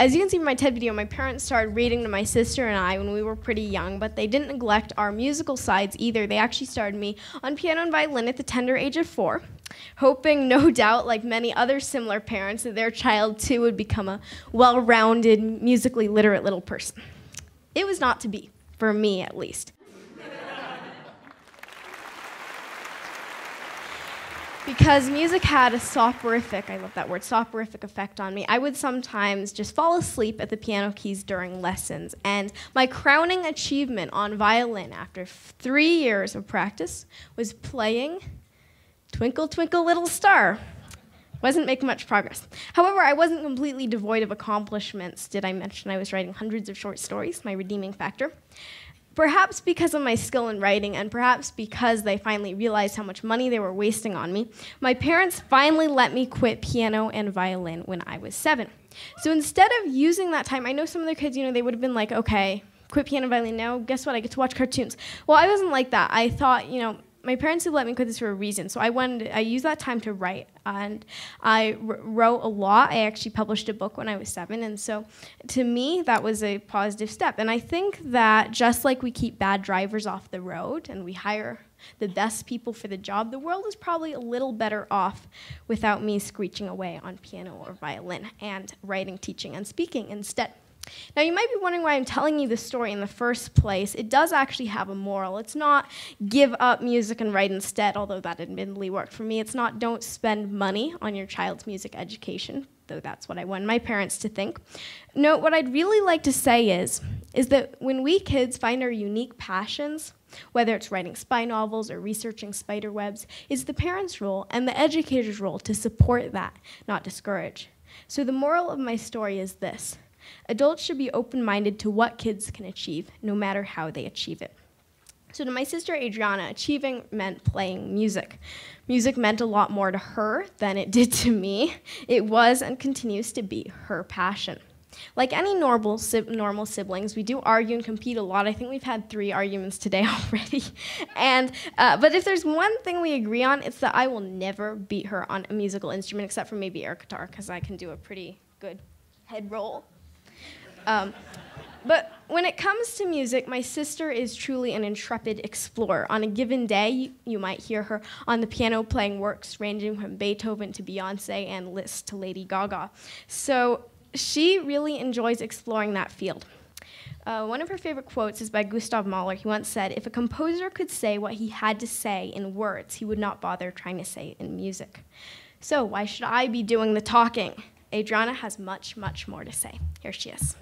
As you can see from my TED video, my parents started reading to my sister and I when we were pretty young, but they didn't neglect our musical sides either. They actually started me on piano and violin at the tender age of 4, hoping, no doubt, like many other similar parents, that their child too would become a well-rounded, musically literate little person. It was not to be, for me at least. Because music had a soporific, I love that word, soporific effect on me. I would sometimes just fall asleep at the piano keys during lessons. And my crowning achievement on violin after 3 years of practice was playing Twinkle, Twinkle, Little Star. Wasn't making much progress. However, I wasn't completely devoid of accomplishments. Did I mention I was writing hundreds of short stories, my redeeming factor? Perhaps because of my skill in writing, and perhaps because they finally realized how much money they were wasting on me, my parents finally let me quit piano and violin when I was 7. So instead of using that time, I know some of the kids, they would have been like, okay, quit piano and violin now, guess what, I get to watch cartoons. Well, I wasn't like that. I thought, my parents had let me quit this for a reason, so I used that time to write, and I wrote a lot. I actually published a book when I was 7, and so to me, that was a positive step. And I think that just like we keep bad drivers off the road and we hire the best people for the job, the world is probably a little better off without me screeching away on piano or violin and writing, teaching, and speaking instead. Now, you might be wondering why I'm telling you this story in the first place. It does actually have a moral. It's not give up music and write instead, although that admittedly worked for me. It's not don't spend money on your child's music education, though that's what I want my parents to think. No, what I'd really like to say is that when we kids find our unique passions, whether it's writing spy novels or researching spider webs, it's the parents' role and the educator's role to support that, not discourage. So the moral of my story is this. Adults should be open-minded to what kids can achieve, no matter how they achieve it. So to my sister Adrianna, achieving meant playing music. Music meant a lot more to her than it did to me. It was and continues to be her passion. Like any normal siblings, we do argue and compete a lot. I think we've had 3 arguments today already. But if there's one thing we agree on, it's that I will never beat her on a musical instrument, except for maybe air guitar, because I can do a pretty good head roll. But when it comes to music, my sister is truly an intrepid explorer. On a given day, you might hear her on the piano playing works ranging from Beethoven to Beyonce and Liszt to Lady Gaga. So she really enjoys exploring that field. One of her favorite quotes is by Gustav Mahler. He once said, "If a composer could say what he had to say in words, he would not bother trying to say it in music." So why should I be doing the talking? Adrianna has much, much more to say. Here she is.